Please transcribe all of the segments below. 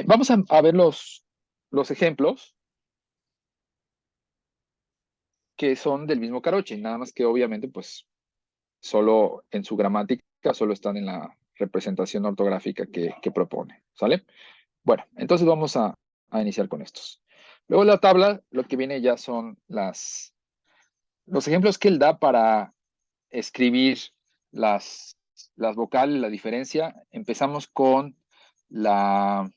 Vamos a ver los ejemplos que son del mismo Caroche, nada más que obviamente, pues, solo en su gramática, solo están en la representación ortográfica que propone, ¿sale? Bueno, entonces vamos a iniciar con estos. Luego la tabla, lo que viene ya son los ejemplos que él da para escribir las vocales, la diferencia. Empezamos con la,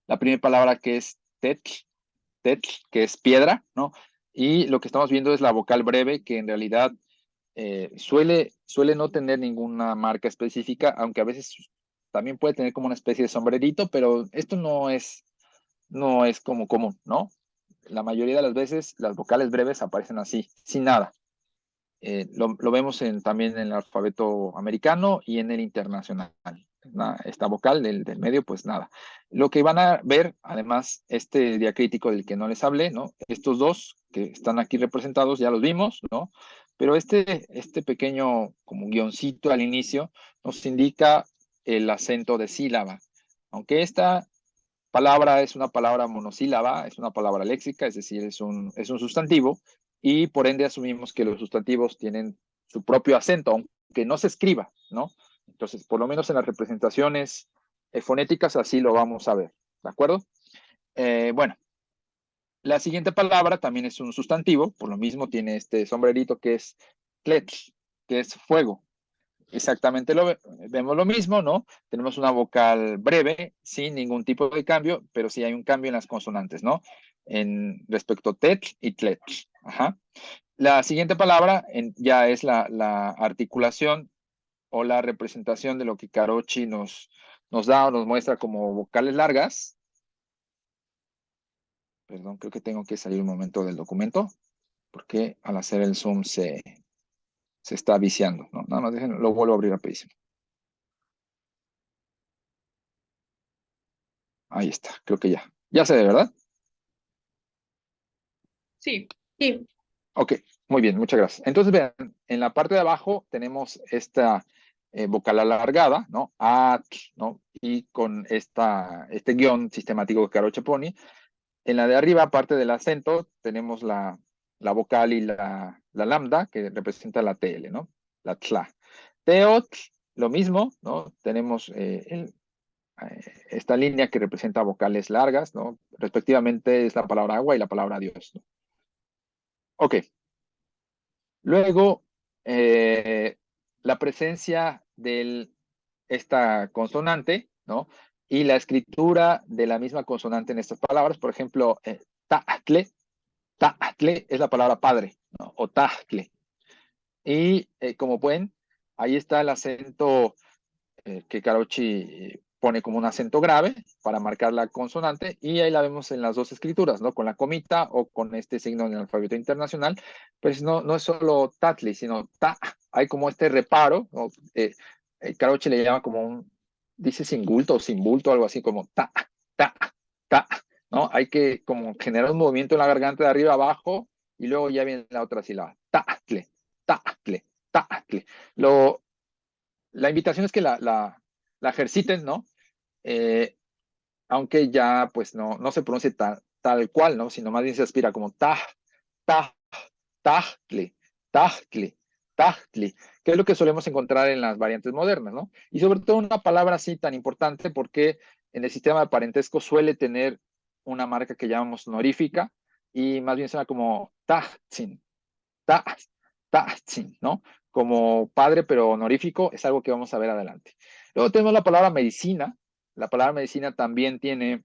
la primera palabra que es tetl, que es piedra, ¿no? Y lo que estamos viendo es la vocal breve, que en realidad suele no tener ninguna marca específica, aunque a veces también puede tener como una especie de sombrerito, pero esto no es como común, ¿no? La mayoría de las veces las vocales breves aparecen así, sin nada. Lo vemos también en el alfabeto americano y en el internacional. Esta vocal del medio, pues nada. Lo que van a ver, además, este diacrítico del que no les hablé, ¿no? Estos dos que están aquí representados, ya los vimos, ¿no? Pero este pequeño como guioncito al inicio nos indica el acento de sílaba. Aunque esta palabra es una palabra monosílaba, es una palabra léxica, es decir, es un sustantivo, y por ende asumimos que los sustantivos tienen su propio acento, aunque no se escriba, ¿no? Entonces, por lo menos en las representaciones fonéticas así lo vamos a ver, ¿de acuerdo? Bueno, la siguiente palabra también es un sustantivo, por lo mismo tiene este sombrerito que es tletl, que es fuego. Exactamente vemos lo mismo, ¿no? Tenemos una vocal breve, sin ningún tipo de cambio, pero sí hay un cambio en las consonantes, ¿no? En respecto a tet y tlet. Ajá. La siguiente palabra ya es la articulación o la representación de lo que Carochi nos da o nos muestra como vocales largas. Perdón, creo que tengo que salir un momento del documento, porque al hacer el zoom se está viciando, ¿no? Nada más lo vuelvo a abrir rapidísimo. Ahí está, creo que ya. Ya se ve, ¿verdad? Sí, sí. Ok, muy bien, muchas gracias. Entonces, vean, en la parte de abajo tenemos esta vocal alargada, ¿no? At, ¿no? Y con este guión sistemático que Caroche pone. En la de arriba, aparte del acento, tenemos la vocal y la lambda, que representa la TL, ¿no? La tla. Teot, lo mismo, ¿no? Tenemos esta línea que representa vocales largas, ¿no? Respectivamente es la palabra agua y la palabra Dios, ¿no? Ok. Luego, la presencia de esta consonante, ¿no? Y la escritura de la misma consonante en estas palabras. Por ejemplo, ta'atle es la palabra padre, ¿no? O ta'atle. Y como pueden, ahí está el acento que Carochi pone como un acento grave para marcar la consonante, y ahí la vemos en las dos escrituras, ¿no? Con la comita o con este signo en el alfabeto internacional. Pues no es solo tatli, sino ta. Hay como este reparo, ¿no? Carochi le llama como dice sin bulto o sin bulto, algo así como ta, ta, ¿no? Hay que como generar un movimiento en la garganta de arriba a abajo, y luego ya viene la otra sílaba. Ta'atle, ta'atle, ta'atle. La invitación es que la ejerciten, ¿no? Eh, Aunque ya pues no se pronuncie tal cual, ¿no? Sino más bien se aspira como taj, tajli, tajli, tajli, que es lo que solemos encontrar en las variantes modernas, ¿no? Y sobre todo una palabra así tan importante porque en el sistema de parentesco suele tener una marca que llamamos honorífica, y más bien suena como tajtzin, taj, tajtzin, ¿no? Como padre, pero honorífico, es algo que vamos a ver adelante. Luego tenemos la palabra medicina. La palabra medicina también tiene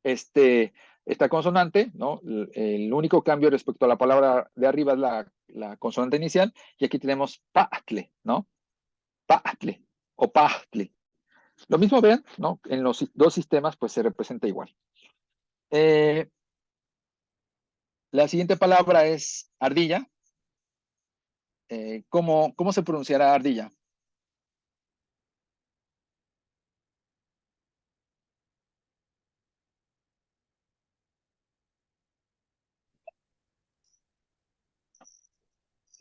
esta consonante, ¿no? El único cambio respecto a la palabra de arriba es la consonante inicial, y aquí tenemos pa'tle, ¿no? Pa'tle o pa'tle. Lo mismo vean, ¿no? En los dos sistemas pues se representa igual. Eh, la siguiente palabra es ardilla. ¿Cómo se pronunciará ardilla?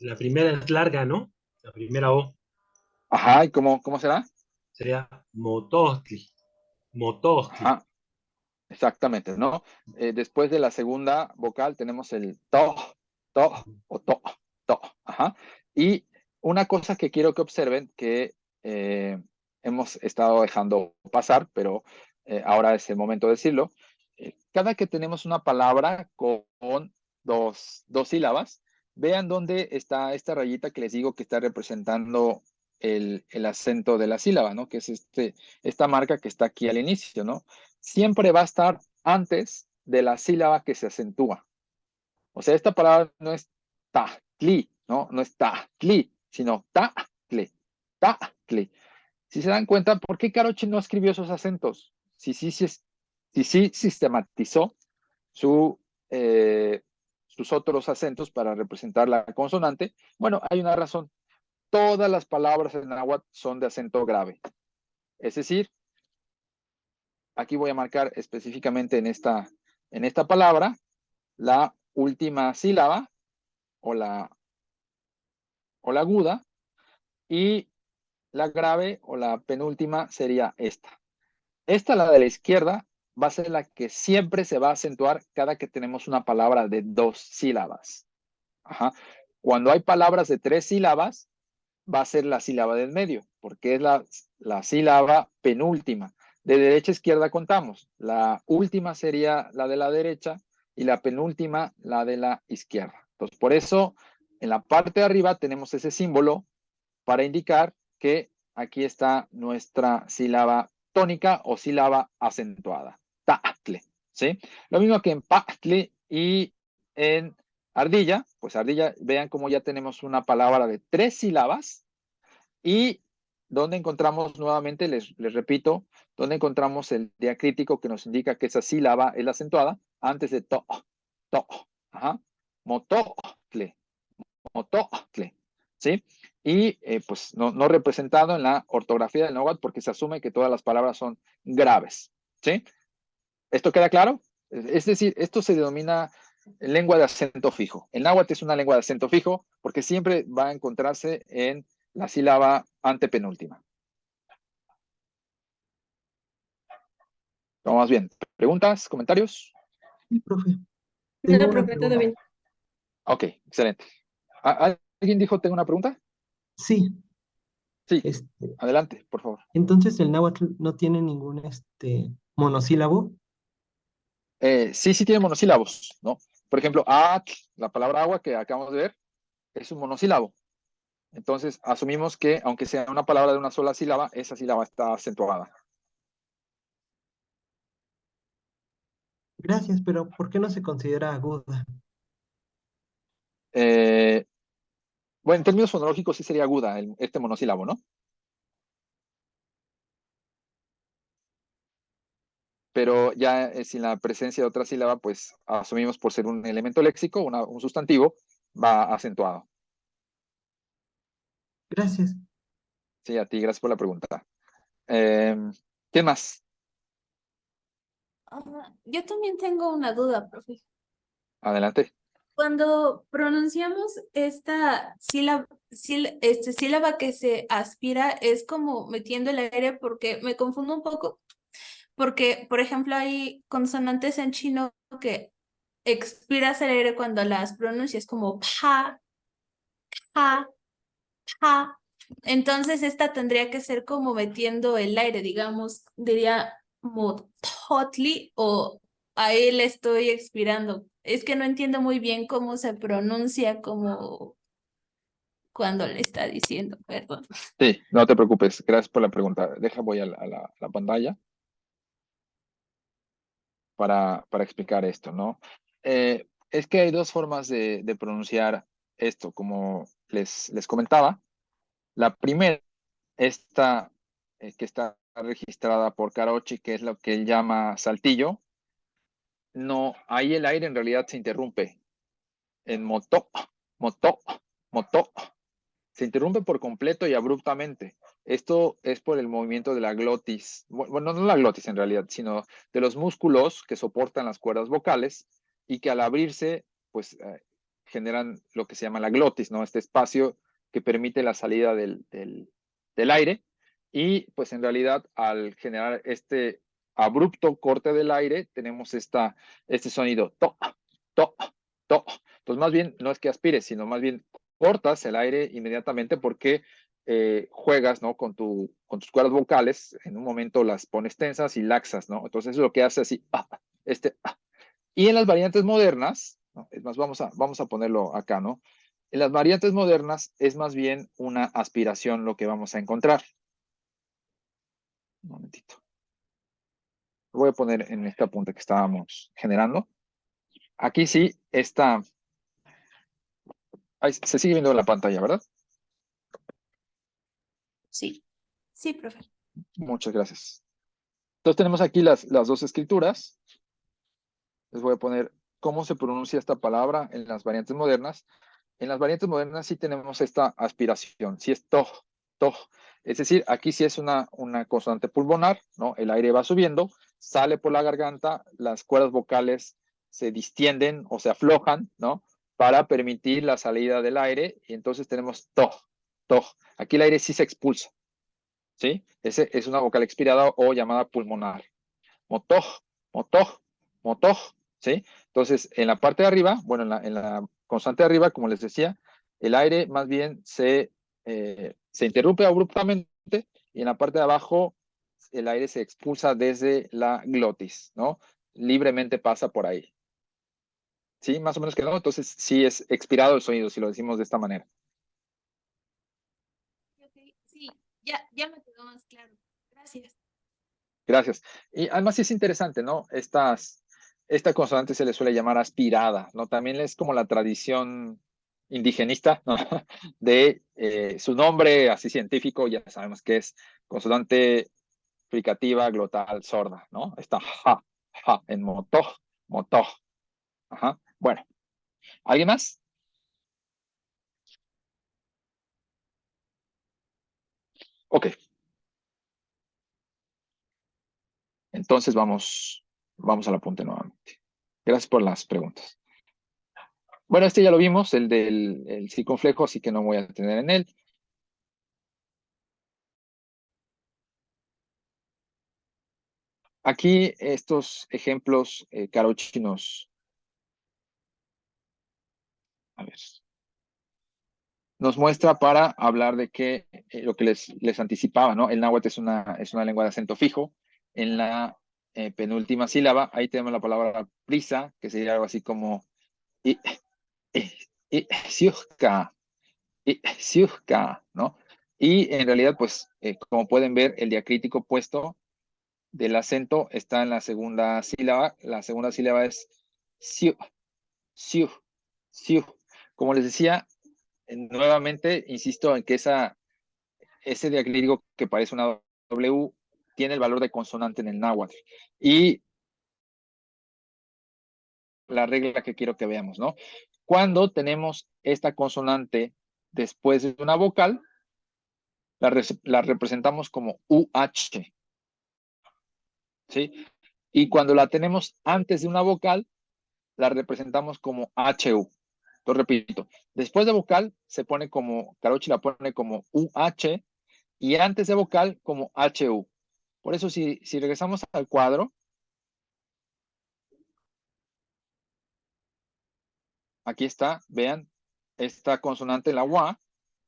La primera es larga, ¿no? La primera O Ajá, ¿y cómo será? sería Motostli. Motosli. Ajá, exactamente, ¿no? Después de la segunda vocal tenemos el to o to. Ajá. Y una cosa que quiero que observen que hemos estado dejando pasar, pero ahora es el momento de decirlo. Cada que tenemos una palabra con dos sílabas, vean dónde está esta rayita que les digo que está representando el acento de la sílaba, ¿no? Que es esta marca que está aquí al inicio, ¿no? Siempre va a estar antes de la sílaba que se acentúa. O sea, esta palabra no es ta-tli, ¿no? No es ta-tli, sino ta-tli, ta-tli. Si se dan cuenta, ¿por qué Caroche no escribió esos acentos? Si sí sistematizó su, sus otros acentos para representar la consonante, bueno, hay una razón. Todas las palabras en náhuatl son de acento grave. Es decir, aquí voy a marcar específicamente en esta palabra la última sílaba o la aguda y la grave o la penúltima sería esta. Esta, la de la izquierda, va a ser la que siempre se va a acentuar cada que tenemos una palabra de dos sílabas. Ajá. Cuando hay palabras de tres sílabas, va a ser la sílaba del medio, porque es la sílaba penúltima. De derecha a izquierda contamos. La última sería la de la derecha y la penúltima la de la izquierda. Entonces, por eso, en la parte de arriba tenemos ese símbolo para indicar que aquí está nuestra sílaba tónica o sílaba acentuada. Ta'tle, ¿sí? Lo mismo que en pa'tle y en ardilla, pues ardilla, vean cómo ya tenemos una palabra de tres sílabas y donde encontramos nuevamente, les repito, donde encontramos el diacrítico que nos indica que esa sílaba es la acentuada antes de to, ajá, mototle, mototle, ¿sí? Y pues no representado en la ortografía del náhuatl porque se asume que todas las palabras son graves, ¿sí? ¿Esto queda claro? Es decir, esto se denomina lengua de acento fijo. El náhuatl es una lengua de acento fijo porque siempre va a encontrarse en la sílaba antepenúltima. Vamos bien. ¿Preguntas? ¿Comentarios? Sí, profe. Tengo No, una profe, todo pregunta. bien. Ok, excelente. ¿Alguien dijo tengo una pregunta? Sí, Sí, este, adelante, por favor. entonces el náhuatl no tiene ningún monosílabo. Sí tiene monosílabos, ¿no? Por ejemplo, la palabra agua que acabamos de ver, es un monosílabo. Entonces, asumimos que, aunque sea una palabra de una sola sílaba, esa sílaba está acentuada. Gracias, pero ¿por qué no se considera aguda? Eh, bueno, en términos fonológicos sí sería aguda este monosílabo, ¿no? Pero ya sin la presencia de otra sílaba, pues asumimos por ser un elemento léxico, un sustantivo, va acentuado. Gracias. Sí, a ti, gracias por la pregunta. ¿Qué más? Yo también tengo una duda, profe. Adelante. Cuando pronunciamos esta sílaba que se aspira, es como metiendo el aire porque me confundo un poco. Porque, por ejemplo, hay consonantes en chino que expiras el aire cuando las pronuncias, como pa, pa, pa. Entonces, esta tendría que ser como metiendo el aire, digamos, diría mototli o ahí le estoy expirando. Es que no entiendo muy bien cómo se pronuncia como cuando le está diciendo, perdón. Sí, no te preocupes. Gracias por la pregunta. Voy a la pantalla para explicar esto, ¿no? Es que hay dos formas de pronunciar esto, como les comentaba. La primera, esta que está registrada por Carochi, que es lo que él llama saltillo. No, ahí el aire en realidad se interrumpe. En moto, moto. Se interrumpe por completo y abruptamente. Esto es por el movimiento de la glotis. Bueno, no la glotis en realidad, sino de los músculos que soportan las cuerdas vocales y que al abrirse, pues generan lo que se llama la glotis, ¿no? Este espacio que permite la salida del aire. Y pues en realidad al generar abrupto corte del aire, tenemos este sonido, to, to, to. Entonces, más bien, no es que aspires, sino más bien cortas el aire inmediatamente porque juegas, ¿no? Con tus cuerdas vocales, en un momento las pones tensas y laxas, ¿no? Entonces, eso es lo que hace así, Y en las variantes modernas, ¿no? Es más, vamos a ponerlo acá, ¿no? En las variantes modernas es más bien una aspiración lo que vamos a encontrar. Un momentito. Lo voy a poner en esta punta que estábamos generando. Aquí sí, ahí se sigue viendo la pantalla, ¿verdad? Sí. Sí, profe. Muchas gracias. Entonces tenemos aquí las dos escrituras. Les voy a poner cómo se pronuncia esta palabra en las variantes modernas. En las variantes modernas sí tenemos esta aspiración, sí es toj, toj. Es decir, aquí sí es una consonante pulmonar, ¿no? El aire va subiendo, sale por la garganta, las cuerdas vocales se distienden o se aflojan, ¿no? Para permitir la salida del aire y entonces tenemos toj, toj. Aquí el aire sí se expulsa, ¿sí? Ese es una vocal expirada o llamada pulmonar. Motoj, motoj, motoj, ¿sí? Entonces, en la parte de arriba, bueno, en la constante de arriba, como les decía, el aire más bien se interrumpe abruptamente y en la parte de abajo el aire se expulsa desde la glotis, ¿no? Libremente pasa por ahí. ¿Sí? Más o menos que no. Entonces, sí es expirado el sonido, si lo decimos de esta manera. Okay, sí, ya me quedó más claro. Gracias. Gracias. Y además es interesante, ¿no? Esta consonante se le suele llamar aspirada, ¿no? También es como la tradición indigenista, ¿no? De su nombre así científico, ya sabemos que es consonante fricativa glotal sorda, ¿no? Está ja, en motoj, motoj. Ajá. Bueno, ¿alguien más? Ok. Entonces vamos al apunte nuevamente. Gracias por las preguntas. Bueno, este ya lo vimos, el del circunflejo, así que no voy a detener en él. Aquí estos ejemplos, Carochi a ver, nos muestra para hablar de que lo que les anticipaba, ¿no? El náhuatl es una lengua de acento fijo. En la penúltima sílaba, ahí tenemos la palabra prisa, que sería algo así como siuhka, siuhka, ¿no? Y en realidad, pues, como pueden ver, el diacrítico puesto del acento está en la segunda sílaba. La segunda sílaba es siu, siu, siu. Como les decía, nuevamente insisto en que ese diacrítico que parece una W tiene el valor de consonante en el náhuatl. Y la regla que quiero que veamos, ¿no? Cuando tenemos esta consonante después de una vocal, la representamos como UH, ¿sí? Y cuando la tenemos antes de una vocal, la representamos como HU. Lo repito, después de vocal se pone como, Carochi la pone como UH y antes de vocal como HU. Por eso si regresamos al cuadro, aquí está, vean, esta consonante, la UA,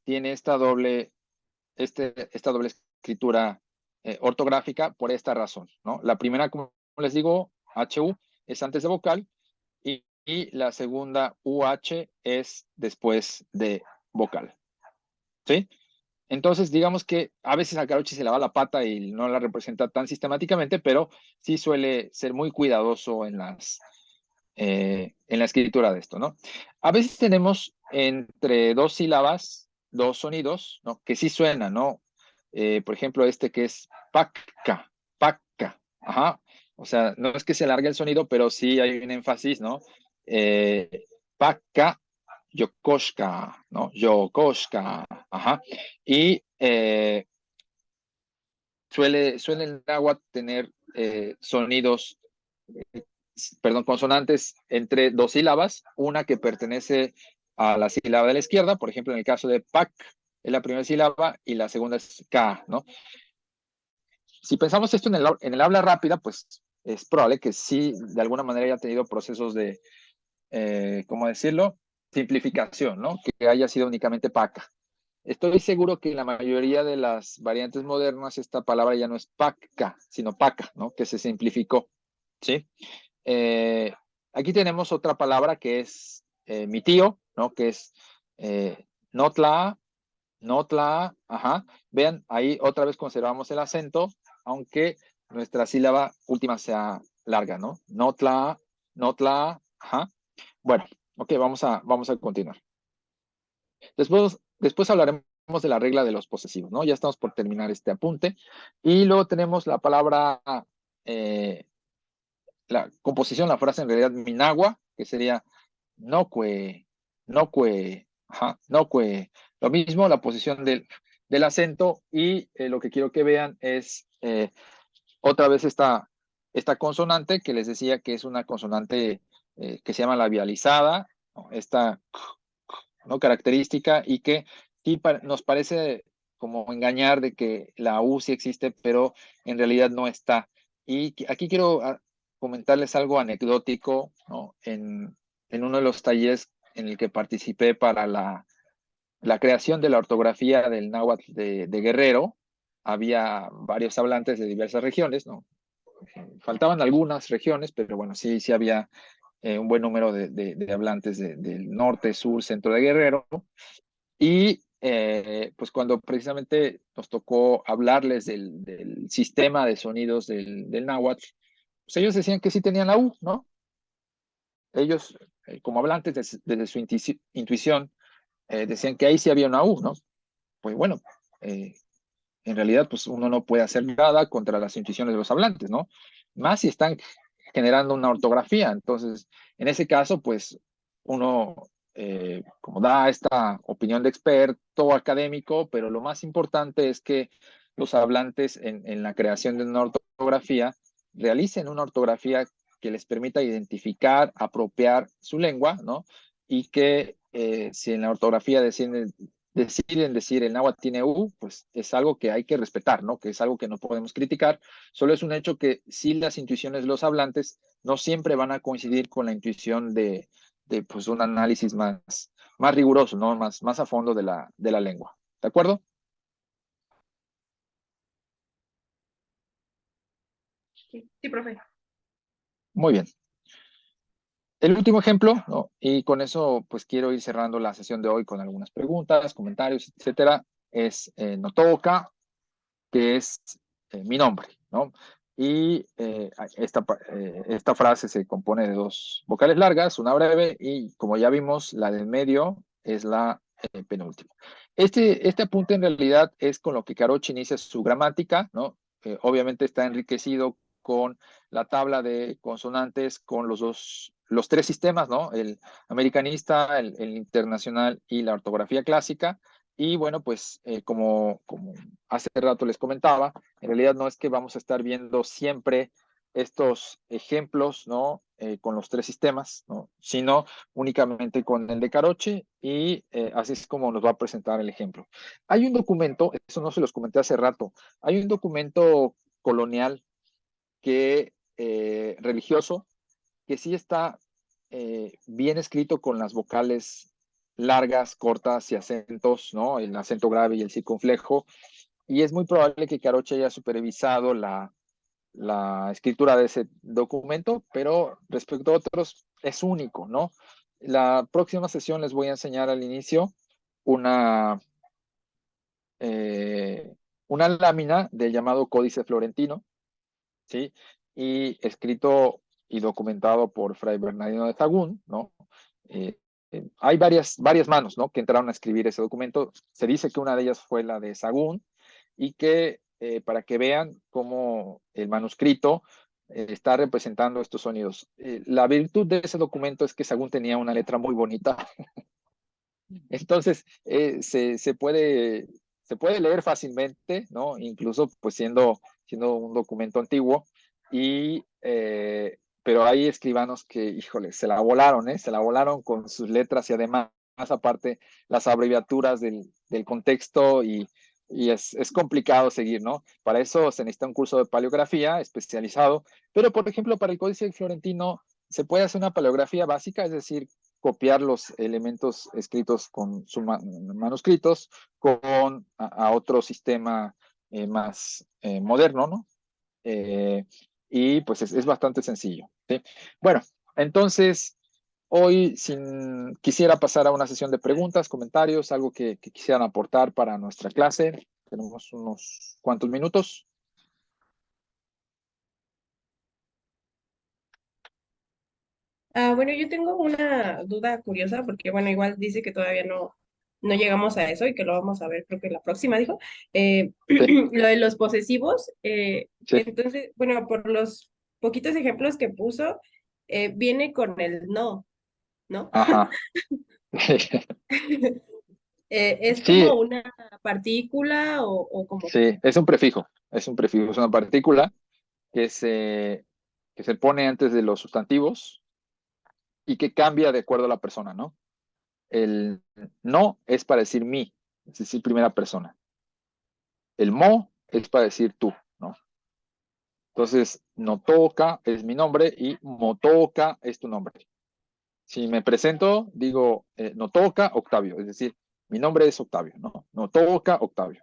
tiene esta doble escritura ortográfica por esta razón, ¿no? La primera, como les digo, HU, es antes de vocal y la segunda UH es después de vocal, ¿sí? Entonces, digamos que a veces a Carochi se le va la pata y no la representa tan sistemáticamente, pero sí suele ser muy cuidadoso en la escritura de esto, ¿no? A veces tenemos entre dos sílabas, dos sonidos, ¿no? Que sí suenan, ¿no? Por ejemplo, este que es paca, paca, ajá. O sea, no es que se alargue el sonido, pero sí hay un énfasis, ¿no? Paca, yokoshka, ¿no? Yokoshka, ajá. Y suele el náhuatl tener sonidos, consonantes entre dos sílabas, una que pertenece a la sílaba de la izquierda, por ejemplo, en el caso de pac, es la primera sílaba y la segunda es k, ¿no? Si pensamos esto en el habla rápida, pues es probable que sí, de alguna manera haya tenido procesos de, ¿cómo decirlo? Simplificación, ¿no? Que haya sido únicamente paca. Estoy seguro que en la mayoría de las variantes modernas esta palabra ya no es paca, sino paca, ¿no? Que se simplificó, ¿sí? Aquí tenemos otra palabra que es mi tío, ¿no? Que es notla, notla, ajá. Vean, ahí otra vez conservamos el acento, aunque nuestra sílaba última sea larga, ¿no? Notla, notla, ajá. Bueno, ok, vamos a continuar. Después hablaremos de la regla de los posesivos, ¿no? Ya estamos por terminar este apunte. Y luego tenemos la palabra, la composición, la frase en realidad minagua, que sería noque, noque, ajá, noque. Lo mismo, la posición del acento y lo que quiero que vean es otra vez esta consonante que les decía que es una consonante que se llama labializada, ¿no? Esta, ¿no? Característica y que sí nos parece como engañar de que la U sí existe, pero en realidad no está. Y aquí quiero comentarles algo anecdótico, ¿no? En uno de los talleres en el que participé para la creación de la ortografía del náhuatl de Guerrero, había varios hablantes de diversas regiones, ¿no? Faltaban algunas regiones, pero bueno, sí había un buen número de hablantes del norte, sur, centro de Guerrero. Y pues cuando precisamente nos tocó hablarles del sistema de sonidos del náhuatl, pues ellos decían que sí tenían la U, ¿no? Ellos, como hablantes, desde su intuición, decían que ahí sí había una U, ¿no? Pues bueno, en realidad pues uno no puede hacer nada contra las intuiciones de los hablantes, ¿no? Más si están generando una ortografía. Entonces, en ese caso, pues uno como da esta opinión de experto académico, pero lo más importante es que los hablantes en la creación de una ortografía realicen una ortografía que les permita identificar, apropiar su lengua, ¿no? Y que si en la ortografía deciden decir el náhuatl tiene U, pues es algo que hay que respetar, ¿no? Que es algo que no podemos criticar. Solo es un hecho que sí las intuiciones de los hablantes no siempre van a coincidir con la intuición de pues, un análisis más riguroso, ¿no? Más a fondo de la lengua. ¿De acuerdo? Sí, profe. Muy bien. El último ejemplo, ¿no? Y con eso pues quiero ir cerrando la sesión de hoy con algunas preguntas, comentarios, etcétera, es Notoka, que es mi nombre, ¿no? Y esta frase se compone de dos vocales largas, una breve, y como ya vimos, la del medio es la penúltima. Este apunte en realidad es con lo que Carochi inicia su gramática, ¿no? Obviamente está enriquecido con la tabla de consonantes, con los tres sistemas, ¿no? El americanista, el internacional y la ortografía clásica. Y bueno, pues como hace rato les comentaba, en realidad no es que vamos a estar viendo siempre estos ejemplos, ¿no? Con los tres sistemas, ¿no? Sino únicamente con el de Caroche y así es como nos va a presentar el ejemplo. Hay un documento, eso no se los comenté hace rato, hay un documento colonial que religioso que sí está bien escrito con las vocales largas, cortas y acentos, ¿no? El acento grave y el circunflejo. Y es muy probable que Caroche haya supervisado la escritura de ese documento, pero respecto a otros es único, ¿no? La próxima sesión les voy a enseñar al inicio una, eh, una lámina del llamado Códice Florentino, ¿sí? Y escrito y documentado por Fray Bernardino de Sahagún, ¿no? Hay varias manos, ¿no? Que entraron a escribir ese documento. Se dice que una de ellas fue la de Sahagún y que para que vean cómo el manuscrito está representando estos sonidos. La virtud de ese documento es que Sahagún tenía una letra muy bonita. Entonces, se puede leer fácilmente, ¿no? Incluso pues siendo un documento antiguo. Pero hay escribanos que, híjole, se la volaron, ¿eh? Se la volaron con sus letras y además, aparte, las abreviaturas del contexto y y es complicado seguir, ¿no? Para eso se necesita un curso de paleografía especializado, pero por ejemplo, para el Códice Florentino se puede hacer una paleografía básica, es decir, copiar los elementos escritos con sus manuscritos con a otro sistema más moderno, ¿no? Y pues es bastante sencillo, ¿sí? Bueno, entonces, hoy quisiera pasar a una sesión de preguntas, comentarios, algo que quisieran aportar para nuestra clase. Tenemos unos cuantos minutos. Bueno, yo tengo una duda curiosa porque, bueno, igual dice que todavía no llegamos a eso y que lo vamos a ver, creo que la próxima, dijo. Sí, Lo de los posesivos, sí, entonces, bueno, por los poquitos ejemplos que puso, viene con el no, ¿no? ajá. ¿Es como Sí, una partícula o como? sí, es un prefijo, es una partícula que que se pone antes de los sustantivos y que cambia de acuerdo a la persona, ¿no? El no es para decir mí, es decir, primera persona. El mo es para decir tú, ¿no? Entonces, Notoka es mi nombre y Motoka es tu nombre. Si me presento, digo Notoka Octavio, es decir, mi nombre es Octavio, ¿no? Notoka Octavio.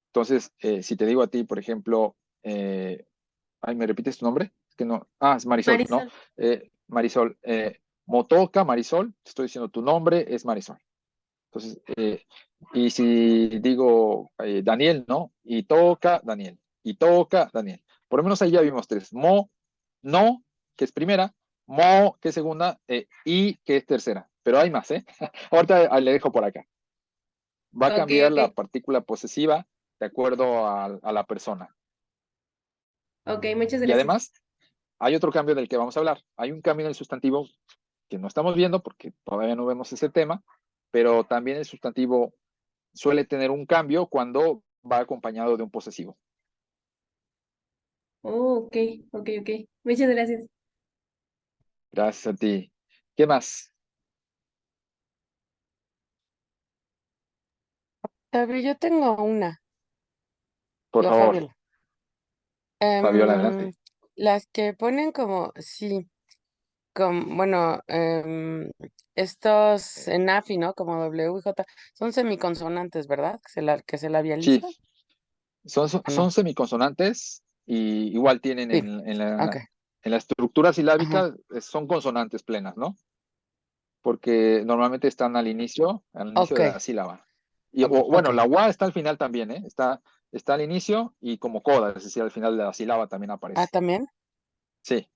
Entonces, si te digo a ti, por ejemplo, ¿me repites tu nombre? Es que no, es Marisol, ¿no? Marisol. Marisol, Motoka Marisol, te estoy diciendo tu nombre es Marisol. Entonces, y si digo Daniel, ¿no? Y toca Daniel. Y toca Daniel. Por lo menos ahí ya vimos tres. Mo, no, que es primera. Mo, que es segunda. Y que es tercera. Pero hay más, ¿eh? Ahorita le dejo por acá. Va a Ok, cambiar la ok. partícula posesiva de acuerdo a la persona. Ok, muchas Y gracias. además, hay otro cambio del que vamos a hablar. Hay un cambio en el sustantivo que no estamos viendo porque todavía no vemos ese tema, pero también el sustantivo suele tener un cambio cuando va acompañado de un posesivo. Oh, ok, ok, ok. Muchas gracias. Gracias a ti. ¿Qué más? Fabio, yo tengo una, Por la favor, Fabiola. Fabiola, Em, adelante. las que ponen como, sí, bueno, estos en AFI, ¿no? Como W y J, son semiconsonantes, ¿verdad? Que se Sí, labializan, ¿o son no? semiconsonantes y igual tienen Sí, ok, en la estructura ajá, silábica, son consonantes plenas, ¿no? Porque normalmente están al inicio ok, de la sílaba. Bueno, ok. la UA está al final también, ¿eh? Está al inicio y como coda, es decir, al final de la sílaba también Ah, aparece. ¿también? Sí,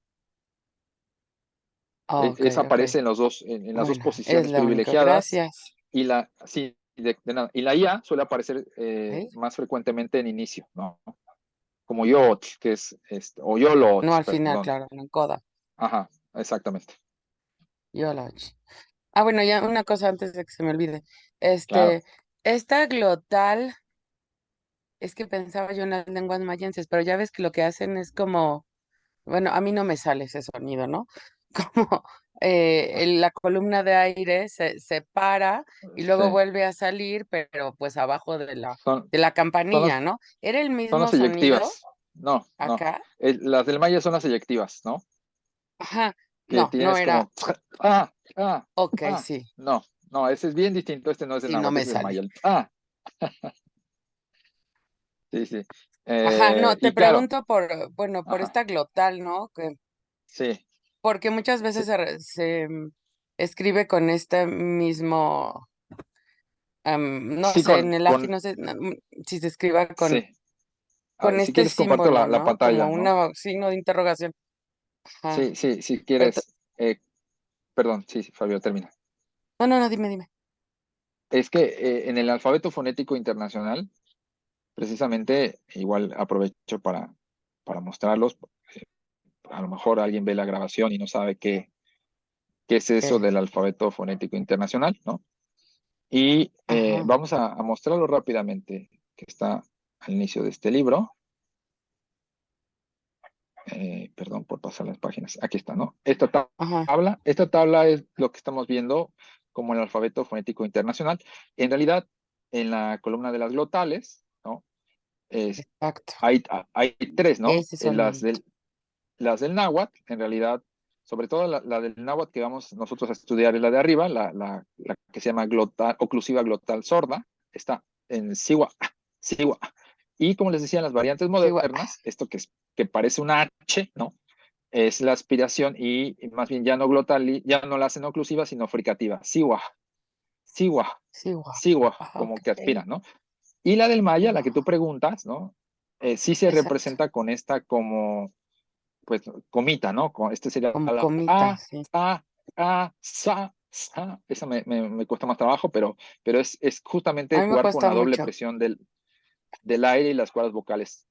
Ok, esa ok. aparece en las dos Bueno, es posiciones la única, privilegiadas gracias. y sí, de nada. Y la IA suele aparecer ¿Ok? más frecuentemente en inicio, ¿no? Como Yot, que o Yolot, No al final, perdón. claro, en coda. Ajá, exactamente. YOLOCH. Ah, bueno, ya una cosa antes de que se me olvide. Claro. Este, esta glotal, es que pensaba yo en las lenguas mayenses, pero ya ves que lo que hacen es como, bueno, a mí no me sale ese sonido, ¿no? Como la columna de aire se para y Sí. luego vuelve a salir, pero pues abajo Son, de la son, campanilla, ¿no? ¿Era el son mismo las sonido eyectivas. No, no. acá? Las del maya son las eyectivas, ¿no? Ajá, Que no tienes era, como ah, ah, ok, ah. sí, No, no, ese es bien distinto. Este no es del sí, no náhuatl, me ese es del maya. sale. Sí, sí. Ajá, no, te Y claro, pregunto por, bueno, por ajá, esta glotal, ¿no? sí, Porque muchas veces sí, se escribe con este mismo, no sí, sé, en el AFI, no sé si se escriba sí. A con ver, si este quieres comparto símbolo, la ¿no? Como pantalla, ¿no? un signo de interrogación. Ajá. Sí, sí, si Ento- quieres, perdón, sí, sí, Fabio, termina. no, no, no, dime, dime. Es que en el alfabeto fonético internacional, precisamente, igual aprovecho para mostrarlos. A lo mejor alguien ve la grabación y no sabe qué es eso ¿Qué? del alfabeto fonético internacional, ¿no? Y Ajá, vamos a mostrarlo rápidamente, que está al inicio de este libro. Perdón por pasar las páginas. Aquí está, ¿no? ajá, Esta tabla es lo que estamos viendo como el alfabeto fonético internacional. En realidad, en la columna de las glotales, ¿no? Exacto. Hay tres, ¿no? Ese sonidito. Las del náhuatl, en realidad, sobre todo la del náhuatl que vamos nosotros a estudiar es la de arriba, la que se llama oclusiva glotal sorda, está en siwa, siwa. Y como les decía, en las variantes Siwa. modernas, esto que parece una H, ¿no? Es la aspiración y más bien ya no glotal, ya no la hacen oclusiva, sino fricativa. Siwa, siwa, Siwa. siwa, Ah, como ok. que aspira, ¿no? Y la del maya, la que Siwa. tú preguntas, ¿no? Sí se Exacto. representa con esta como, pues, comita, ¿no? Este sería Como la comita, sí. sa. Esa me cuesta más trabajo, pero es justamente A mí me jugar con cuesta la doble mucho. presión del aire y las cuerdas vocales.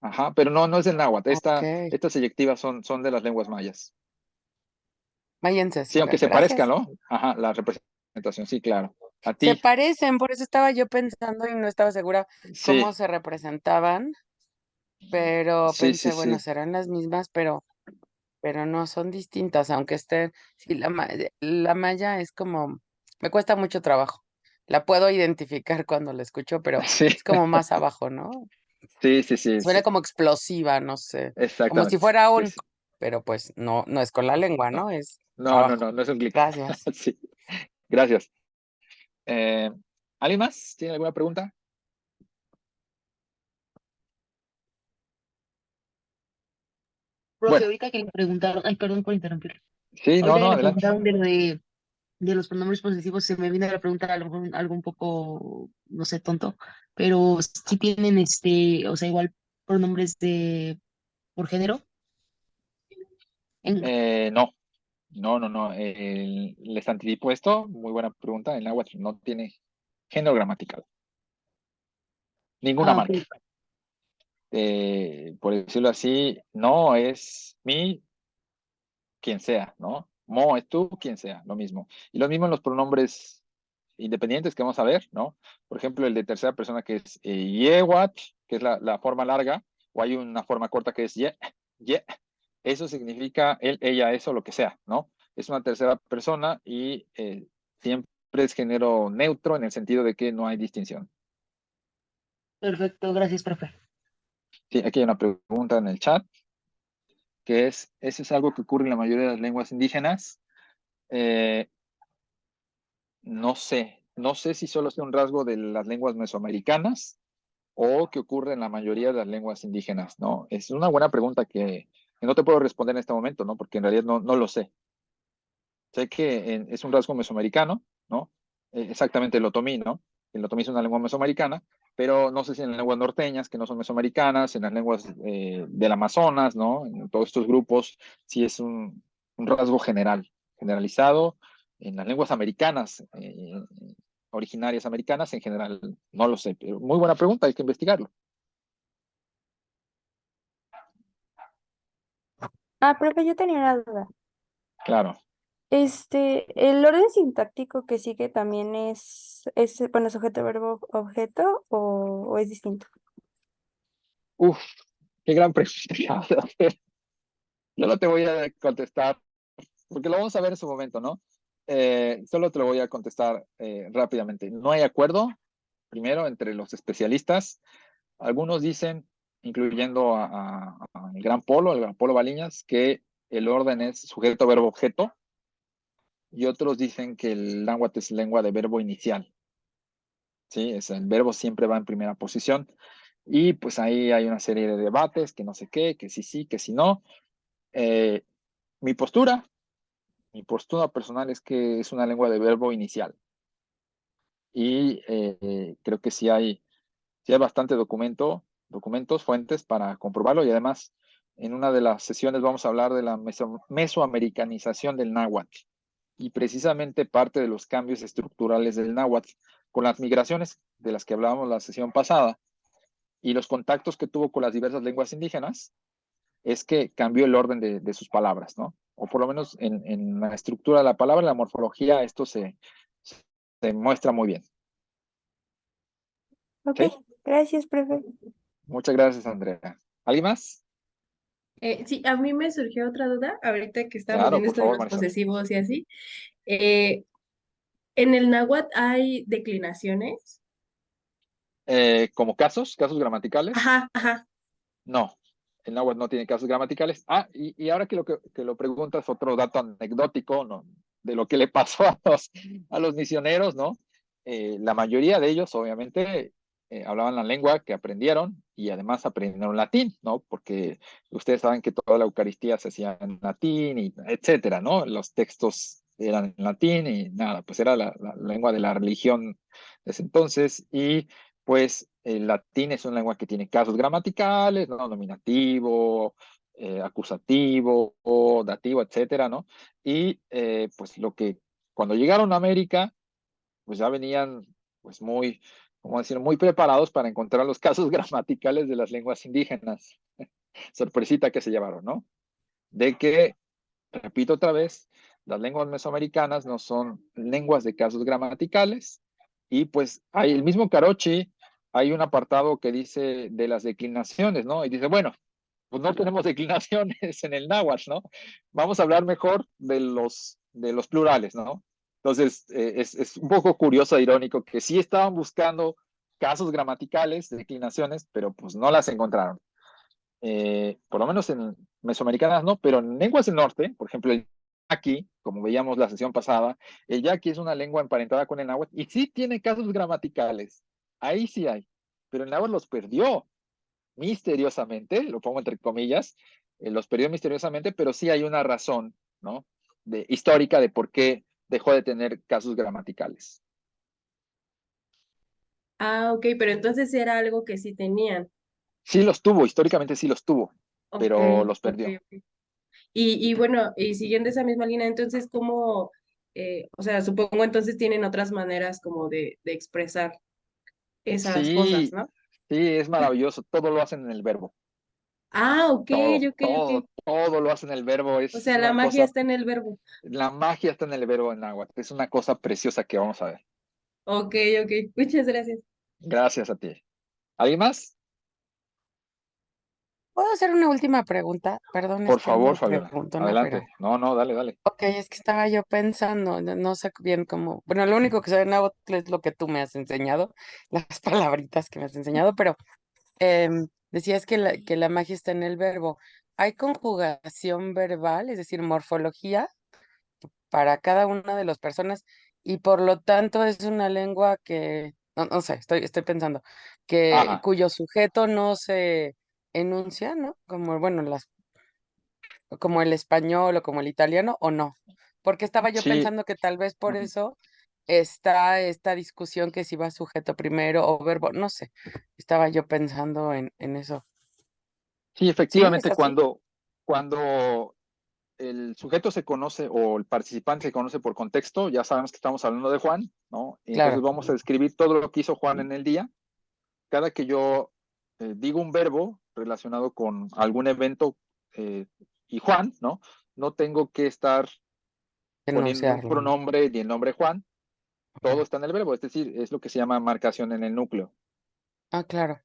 Ajá, pero no es del náhuatl. Ok. Estas eyectivas son de las lenguas mayas. Mayenses. Sí, aunque se parezcan, Gracias. ¿no? Ajá, la representación, sí, claro. A Se ti, parecen, por eso estaba yo pensando y no estaba segura cómo sí, se representaban, pero sí, sí, pensé, bueno, sí. serán las mismas, pero no son distintas, aunque estén, sí, la maya es como, me cuesta mucho trabajo. La puedo identificar cuando la escucho, pero Sí, es como más abajo, ¿no? sí, sí, sí, Suena sí. como explosiva, no sé, como si Exactamente. fuera Sí, un, sí. pero pues no, no es con la lengua, No, ¿no? Es abajo. no es un clic. Gracias. Sí, gracias. Eh, ¿Alguien más? ¿Tiene alguna pregunta? Profe, Bueno, ahorita que le preguntaron, ay, perdón por interrumpir. sí, Ahorita que no, le adelante. preguntaron de los pronombres posesivos, se me vino a la pregunta a lo mejor algo un poco, no sé, tonto, pero si tienen o sea, igual pronombres por género. En, No, no. El estantidipuesto, muy buena pregunta. El náhuatl no tiene género gramatical. Ninguna ah, ok, marca. Por decirlo así, no es mi, quien sea, ¿no? Mo es tú, quien sea, lo mismo. Y lo mismo en los pronombres independientes que vamos a ver, ¿no? Por ejemplo, el de tercera persona que es yewat, que es la forma larga, o hay una forma corta que es ye. Eso significa él, ella, eso, lo que sea, ¿no? Es una tercera persona y siempre es género neutro en el sentido de que no hay distinción. perfecto, gracias, profe. Sí, aquí hay una pregunta en el chat, que eso es algo que ocurre en la mayoría de las lenguas indígenas. Eh, no sé si solo es un rasgo de las lenguas mesoamericanas o que ocurre en la mayoría de las lenguas indígenas, ¿no? Es una buena pregunta que no te puedo responder en este momento, ¿no? Porque en realidad no lo sé. Sé que es un rasgo mesoamericano, ¿no? Exactamente el otomí, ¿no? El otomí es una lengua mesoamericana, pero no sé si en las lenguas norteñas, que no son mesoamericanas, en las lenguas del Amazonas, ¿no? En todos estos grupos, sí es un rasgo generalizado. En las lenguas americanas, originarias americanas, en general, no lo sé. Pero muy buena pregunta, hay que investigarlo. Ah, profe, yo tenía una duda. Claro. ¿El orden sintáctico que sigue también bueno, sujeto, verbo, objeto o es distinto? Uf, qué gran pregunta. Yo no te voy a contestar, porque lo vamos a ver en su momento, ¿no? Solo te lo voy a contestar rápidamente. No hay acuerdo, primero, entre los especialistas. Algunos dicen, incluyendo al gran Polo Baliñas, que el orden es sujeto, verbo, objeto, y otros dicen que el náhuatl es lengua de verbo inicial. ¿Sí? El verbo siempre va en primera posición. Y pues ahí hay una serie de debates, que no sé qué, que sí, que sí no. Eh, mi postura, mi postura personal es que es una lengua de verbo inicial. Y creo que sí hay bastante documentos, fuentes para comprobarlo. Y además, en una de las sesiones vamos a hablar de la mesoamericanización del náhuatl. Y precisamente parte de los cambios estructurales del náhuatl con las migraciones de las que hablábamos la sesión pasada y los contactos que tuvo con las diversas lenguas indígenas, es que cambió el orden de sus palabras, ¿no? O por lo menos en la estructura de la palabra, en la morfología, esto se muestra muy bien. Ok, ¿Sí? gracias, profe. Muchas gracias, Andrea. ¿Alguien más? Sí, a mí me surgió otra duda, ahorita que estábamos Claro, viendo por esto de favor, los Marisol. posesivos y así. Eh, ¿En el náhuatl hay declinaciones? Como casos gramaticales, Ajá, ajá. no. El náhuatl no tiene casos gramaticales. Y ahora que lo preguntas, otro dato anecdótico, ¿no? De lo que le pasó a los misioneros, ¿no? La mayoría de ellos, obviamente, hablaban la lengua que aprendieron y además aprendieron latín, ¿no? Porque ustedes saben que toda la Eucaristía se hacía en latín, y etcétera, ¿no? Los textos eran en latín y nada, pues era la lengua de la religión de ese entonces. Y pues el latín es una lengua que tiene casos gramaticales, ¿no? Nominativo, acusativo, dativo, etcétera, ¿no? Y pues cuando llegaron a América, pues ya venían pues muy, como decir, muy preparados para encontrar los casos gramaticales de las lenguas indígenas. Sorpresita que se llevaron, ¿no? De que, repito otra vez, las lenguas mesoamericanas no son lenguas de casos gramaticales y pues hay el mismo Carochi, hay un apartado que dice de las declinaciones, ¿no? Y dice, bueno, pues no tenemos declinaciones en el náhuatl, ¿no? Vamos a hablar mejor de los plurales, ¿no? Entonces, es un poco curioso e irónico que sí estaban buscando casos gramaticales, declinaciones, pero pues no las encontraron. Por lo menos en mesoamericanas no, pero en lenguas del norte, por ejemplo, el yaqui, como veíamos la sesión pasada, el yaqui es una lengua emparentada con el náhuatl y sí tiene casos gramaticales. Ahí sí hay, pero el náhuatl los perdió misteriosamente, lo pongo entre comillas, los perdió misteriosamente, pero sí hay una razón, ¿no? Histórica de por qué dejó de tener casos gramaticales. Ah, ok, pero entonces era algo que sí tenían. Sí los tuvo, históricamente sí los tuvo, Ok, pero los ok, perdió. ok. Y bueno, y siguiendo esa misma línea, entonces, ¿cómo, o sea, supongo entonces tienen otras maneras como de expresar esas cosas, Sí, ¿no? sí, es maravilloso, todo lo hacen en el verbo, Ah, ok, todo, ok, ok. todo, todo lo hacen en el verbo, O es sea, la una magia cosa, está en el verbo. la magia está en el verbo en náhuatl, es una cosa preciosa que vamos a ver. Ok, ok, muchas gracias. Gracias a ti. ¿Alguien más? ¿Puedo hacer una última pregunta? Perdón, es Por que favor, ando Fabiola, preguntona, pero... adelante. No, no, dale, dale. Ok, es que estaba yo pensando, no sé bien cómo... Bueno, lo único que sé de náhuatl es lo que tú me has enseñado, las palabritas que me has enseñado, pero decías que la magia está en el verbo. ¿Hay conjugación verbal, es decir, morfología para cada una de las personas y por lo tanto es una lengua que, no sé, estoy pensando, Ajá, cuyo sujeto no se enuncia, ¿no? Como, bueno, como el español o como el italiano o no? Porque estaba yo sí, pensando que tal vez por ujú. eso está esta discusión que si va sujeto primero o verbo, no sé, estaba yo pensando en eso. Sí, ¿Sí? ¿Es efectivamente, así? cuando el sujeto se conoce o el participante se conoce por contexto, ya sabemos que estamos hablando de Juan, ¿no? Y entonces Claro. vamos a describir todo lo que hizo Juan en el día. Cada que yo digo un verbo relacionado con algún evento y Juan, ¿no? No tengo que estar poniendo un Enunciarlo, ¿no? pronombre ni el nombre Juan, todo Ok. está en el verbo, es decir, es lo que se llama marcación en el núcleo, Ah, claro.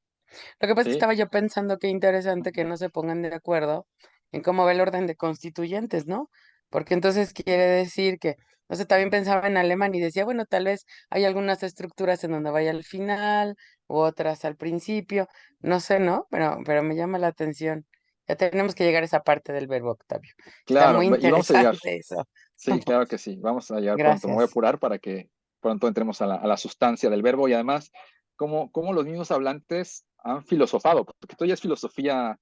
Lo que pasa es que ¿sí? estaba yo pensando qué interesante que no se pongan de acuerdo en cómo va el orden de constituyentes, ¿no? Porque entonces quiere decir que, no sé, también pensaba en alemán y decía, bueno, tal vez hay algunas estructuras en donde vaya al final u otras al principio, no sé, ¿no? Pero me llama la atención. Ya tenemos que llegar a esa parte del verbo, Octavio. Está Claro, muy y vamos a llegar. interesante eso. Sí, claro que sí. Vamos a llegar pronto. Me voy a Gracias. apurar para que pronto entremos a la sustancia del verbo y además, cómo los mismos hablantes han filosofado, porque esto ya es filosofía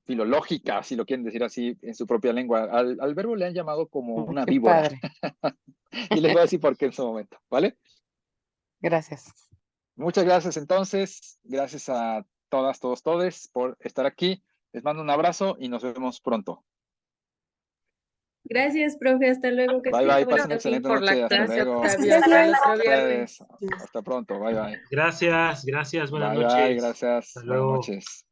filológica, si lo quieren decir así, en su propia lengua. Al verbo le han llamado como Ay, una qué víbora. padre. Y les voy a decir por qué en su momento, ¿vale? Gracias. Muchas gracias entonces. Gracias a todas, todos, todes por estar aquí. Les mando un abrazo y nos vemos pronto. Gracias, profe. Hasta luego. Que Bye, tenga bye. bonito Pasen fin. excelente Por la noche. Hasta clase, luego. Muchas Octavio. Hasta el gracias. otro viernes. Ustedes. Hasta pronto. Bye, bye. Gracias, buenas Bye, bye. noches. Gracias. Hasta Buenas luego. noches.